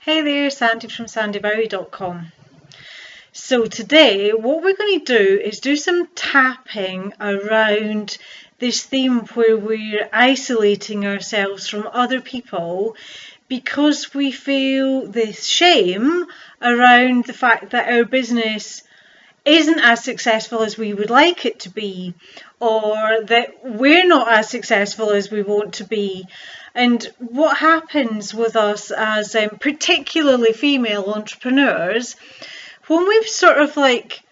Hey there, Sandy from sandybowie.com. So today what we're going to do is do some tapping around this theme where we're isolating ourselves from other people because we feel this shame around the fact that our business isn't as successful as we would like it to be, or that we're not as successful as we want to be. And what happens with us as particularly female entrepreneurs, when we've sort of like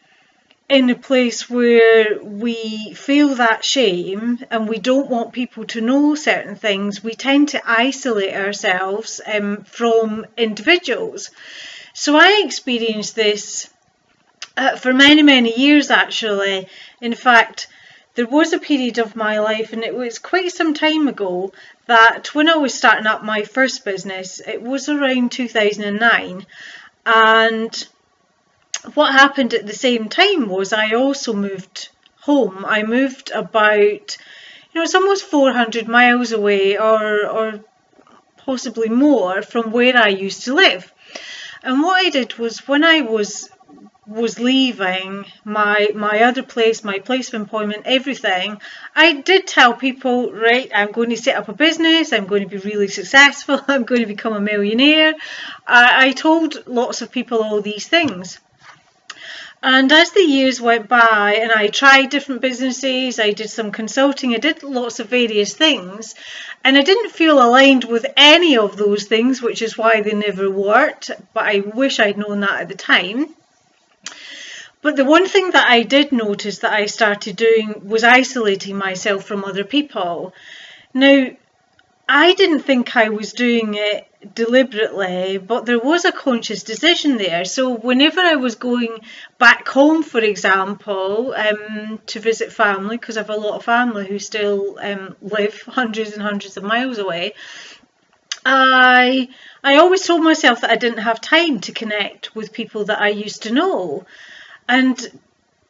in a place where we feel that shame and we don't want people to know certain things, we tend to isolate ourselves from individuals. So I experienced this for many, many years actually. In fact, there was a period of my life, and it was quite some time ago, that when I was starting up my first business, it was around 2009, and what happened at the same time was I also moved home. I moved about, it's almost 400 miles away, or possibly more, from where I used to live. And what I did was, when I was leaving my other place, my place of employment, everything, I did tell people, right, I'm going to set up a business, I'm going to be really successful, I'm going to become a millionaire. I told lots of people all these things. And as the years went by and I tried different businesses, I did some consulting, I did lots of various things, and I didn't feel aligned with any of those things, which is why they never worked, but I wish I'd known that at the time. But the one thing that I did notice that I started doing was isolating myself from other people. Now, I didn't think I was doing it deliberately, but there was a conscious decision there. So whenever I was going back home, for example, to visit family, because I have a lot of family who still live hundreds and hundreds of miles away, I always told myself that I didn't have time to connect with people that I used to know. And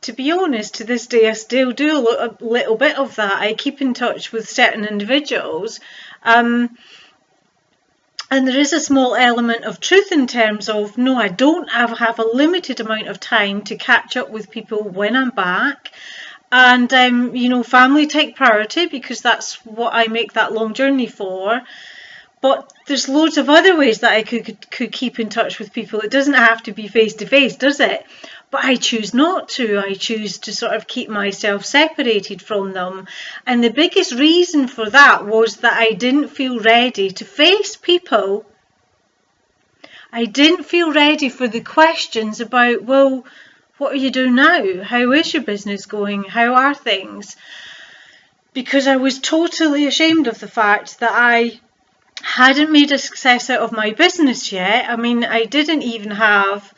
to be honest, to this day, I still do a little bit of that. I keep in touch with certain individuals. And there is a small element of truth in terms of, no, I don't have a limited amount of time to catch up with people when I'm back. And, family take priority because that's what I make that long journey for. But there's loads of other ways that I could keep in touch with people. It doesn't have to be face to face, does it? But I choose not to. I choose to sort of keep myself separated from them. And the biggest reason for that was that I didn't feel ready to face people. I didn't feel ready for the questions about, well, what are you doing now? How is your business going? How are things? Because I was totally ashamed of the fact that I hadn't made a success out of my business yet. I mean, I didn't even have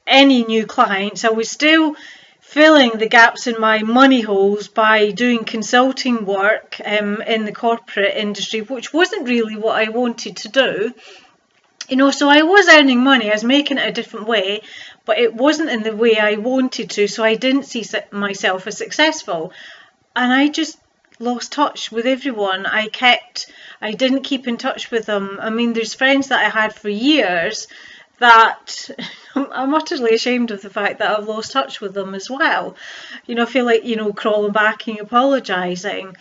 any new clients. I was still filling the gaps in my money holes by doing consulting work in the corporate industry, which wasn't really what I wanted to do. So I was earning money, I was making it a different way, but it wasn't in the way I wanted to, so I didn't see myself as successful. And I just lost touch with everyone. I didn't keep in touch with them. I mean, there's friends that I had for years that I'm utterly ashamed of the fact that I've lost touch with them as well. I feel like, crawling back and apologising.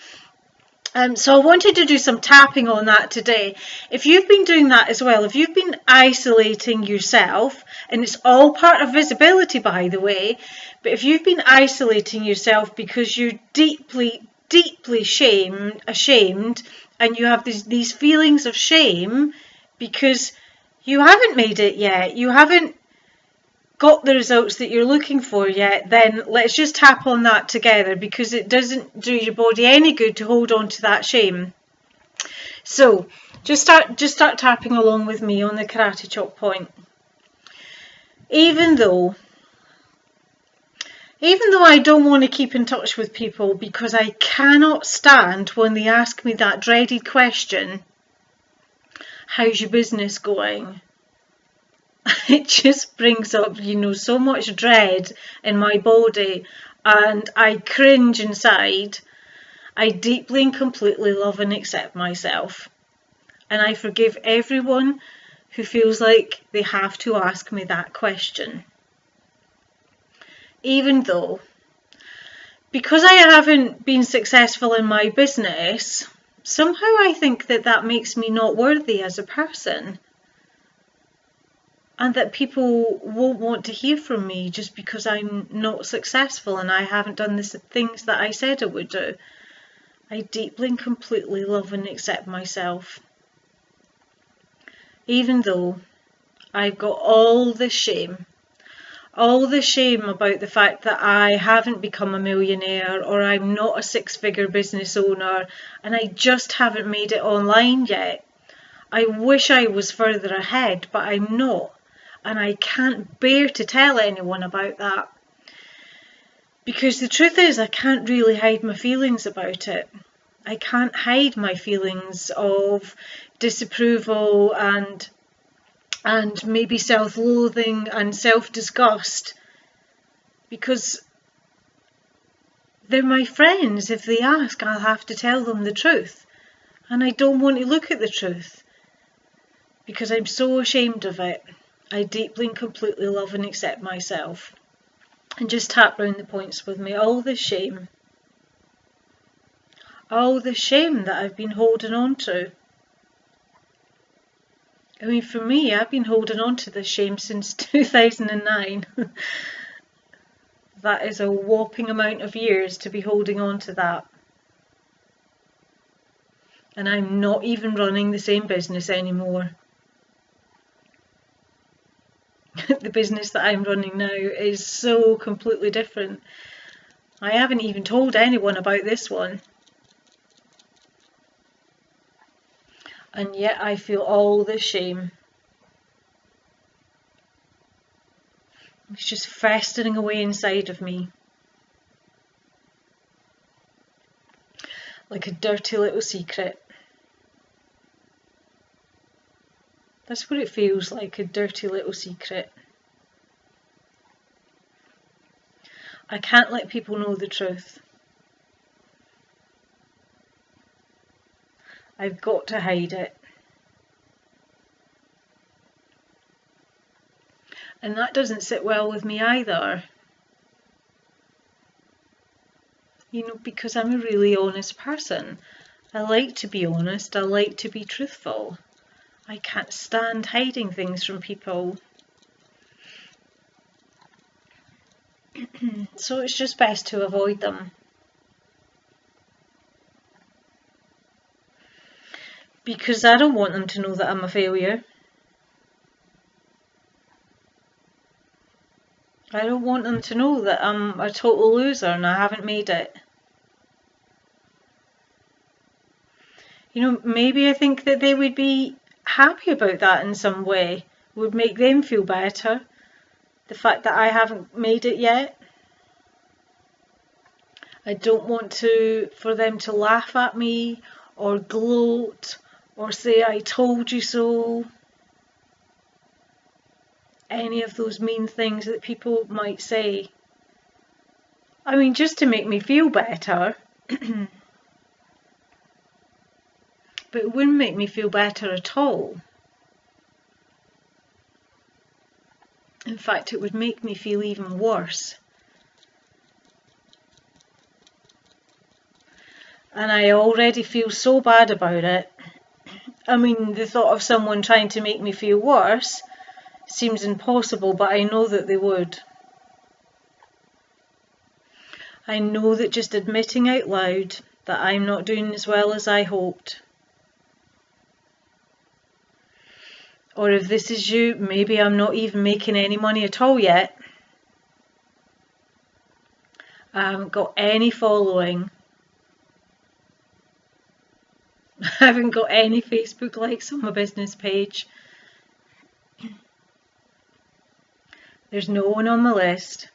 So I wanted to do some tapping on that today. If you've been doing that as well, if you've been isolating yourself, and it's all part of visibility, by the way, but if you've been isolating yourself because you're deeply ashamed, and you have these feelings of shame because you haven't made it yet, you haven't got the results that you're looking for yet, then let's just tap on that together, because it doesn't do your body any good to hold on to that shame. So just start tapping along with me on the karate chop point. Even though I don't want to keep in touch with people because I cannot stand when they ask me that dreaded question, how's your business going? It just brings up, so much dread in my body, and I cringe inside. I deeply and completely love and accept myself, and I forgive everyone who feels like they have to ask me that question. Even though, because I haven't been successful in my business, somehow I think that that makes me not worthy as a person. And that people won't want to hear from me just because I'm not successful and I haven't done the things that I said I would do. I deeply and completely love and accept myself. Even though I've got all the shame about the fact that I haven't become a millionaire, or I'm not a six-figure business owner, and I just haven't made it online yet. I wish I was further ahead, but I'm not. And I can't bear to tell anyone about that. Because the truth is, I can't really hide my feelings about it. I can't hide my feelings of disapproval and maybe self-loathing and self-disgust, because they're my friends. If they ask, I'll have to tell them the truth. And I don't want to look at the truth because I'm so ashamed of it. I deeply and completely love and accept myself. And just tap round the points with me. All the shame that I've been holding on to. I mean, for me, I've been holding on to this shame since 2009. That is a whopping amount of years to be holding on to that. And I'm not even running the same business anymore. The business that I'm running now is so completely different. I haven't even told anyone about this one. And yet I feel all this shame. It's just festering away inside of me. Like a dirty little secret. That's what it feels like, a dirty little secret. I can't let people know the truth. I've got to hide it. And that doesn't sit well with me either. You know, because I'm a really honest person. I like to be honest, I like to be truthful. I can't stand hiding things from people. So it's just best to avoid them. Because I don't want them to know that I'm a failure. I don't want them to know that I'm a total loser and I haven't made it. You know, maybe I think that they would be happy about that in some way. It would make them feel better. The fact that I haven't made it yet. I don't want for them to laugh at me or gloat or say I told you so. Any of those mean things that people might say. I mean, just to make me feel better. But it wouldn't make me feel better at all. In fact, it would make me feel even worse. And I already feel so bad about it. I mean, the thought of someone trying to make me feel worse seems impossible, but I know that they would. I know that just admitting out loud that I'm not doing as well as I hoped. Or if this is you, maybe I'm not even making any money at all yet. I haven't got any following. I haven't got any Facebook likes on my business page. There's no one on my list.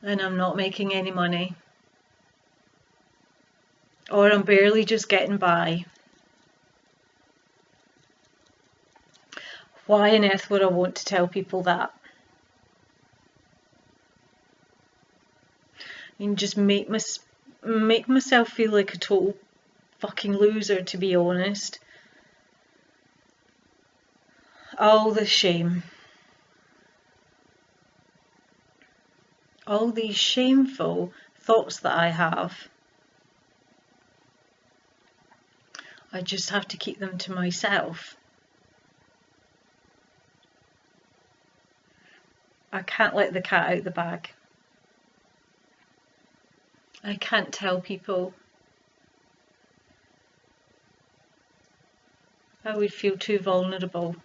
And I'm not making any money. Or I'm barely just getting by. Why on earth would I want to tell people that? And just make myself feel like a total fucking loser, to be honest. all the shame. All these shameful thoughts that I have. I just have to keep them to myself. I can't let the cat out the bag. I can't tell people. I would feel too vulnerable.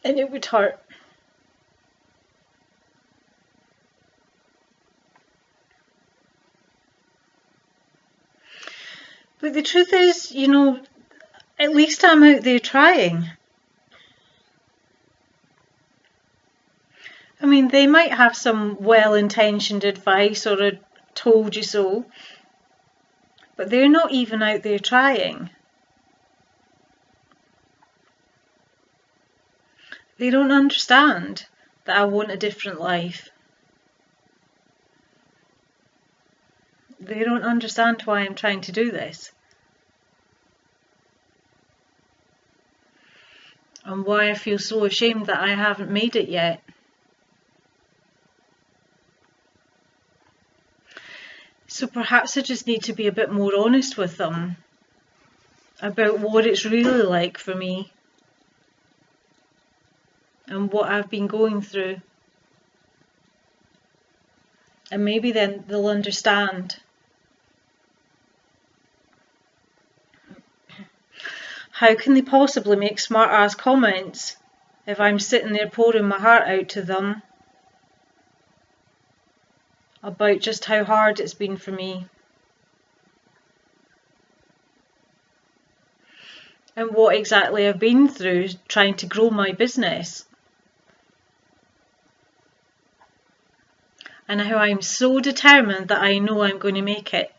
And it would hurt. But the truth is, you know, at least I'm out there trying. I mean, they might have some well-intentioned advice or a told you so, but they're not even out there trying. They don't understand that I want a different life. They don't understand why I'm trying to do this. And why I feel so ashamed that I haven't made it yet. So perhaps I just need to be a bit more honest with them about what it's really like for me and what I've been going through. And maybe then they'll understand. How can they possibly make smart-ass comments if I'm sitting there pouring my heart out to them about just how hard it's been for me and what exactly I've been through trying to grow my business and how I'm so determined that I know I'm going to make it.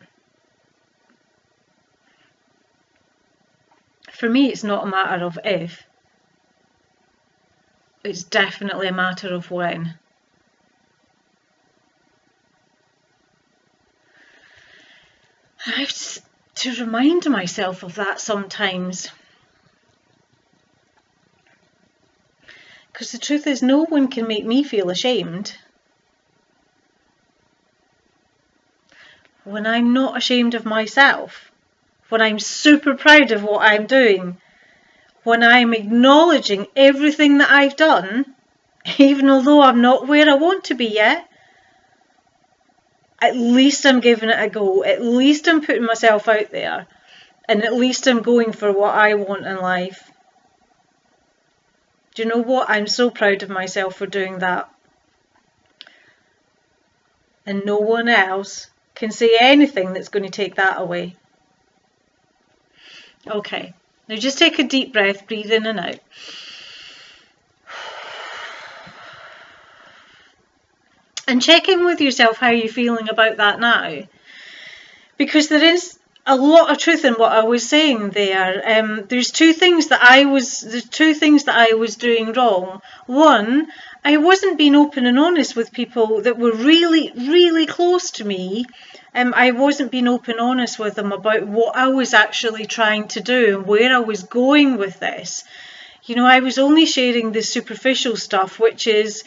For me, it's not a matter of if, it's definitely a matter of when. I have to remind myself of that sometimes. Because the truth is, no one can make me feel ashamed when I'm not ashamed of myself, when I'm super proud of what I'm doing, when I'm acknowledging everything that I've done, even although I'm not where I want to be yet. At least I'm giving it a go, at least I'm putting myself out there, and at least I'm going for what I want in life. Do you know what? I'm so proud of myself for doing that. And no one else can say anything that's going to take that away. Okay, now just take a deep breath, breathe in and out. And check in with yourself how you're feeling about that now. Because there is a lot of truth in what I was saying there. There's two things that I was doing wrong. One, I wasn't being open and honest with people that were really, really close to me. I wasn't being open and honest with them about what I was actually trying to do and where I was going with this. You know, I was only sharing the superficial stuff, which is,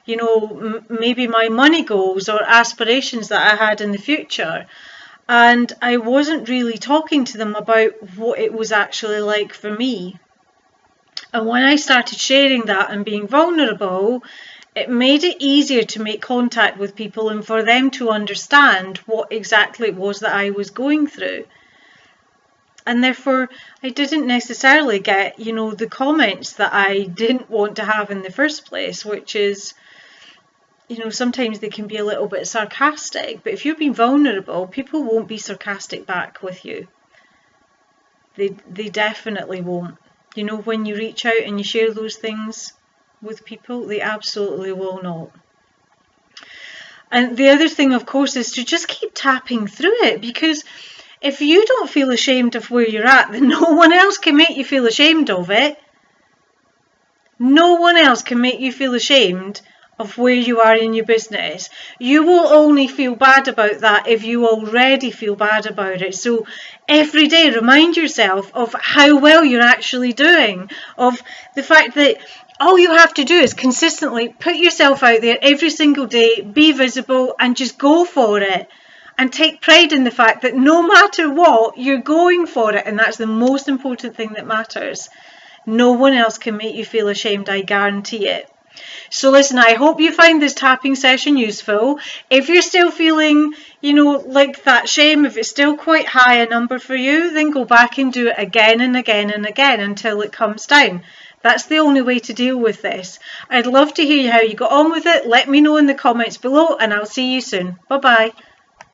you know, maybe my money goals or aspirations that I had in the future. And I wasn't really talking to them about what it was actually like for me. And when I started sharing that and being vulnerable, it made it easier to make contact with people and for them to understand what exactly it was that I was going through. And therefore, I didn't necessarily get, you know, the comments that I didn't want to have in the first place, which is, you know, sometimes they can be a little bit sarcastic, but if you're being vulnerable, people won't be sarcastic back with you. They definitely won't. You know, when you reach out and you share those things with people, they absolutely will not. And the other thing, of course, is to just keep tapping through it, because if you don't feel ashamed of where you're at, then no one else can make you feel ashamed of it. No one else can make you feel ashamed of where you are in your business, you will only feel bad about that if you already feel bad about it. So every day remind yourself of how well you're actually doing, of the fact that all you have to do is consistently put yourself out there every single day, be visible, and just go for it. And take pride in the fact that no matter what, you're going for it. And that's the most important thing that matters. No one else can make you feel ashamed, I guarantee it. So listen, I hope you find this tapping session useful. If you're still feeling, like that shame, if it's still quite high a number for you, then go back and do it again and again and again until it comes down. That's the only way to deal with this. I'd love to hear how you got on with it. Let me know in the comments below, and I'll see you soon. Bye-bye.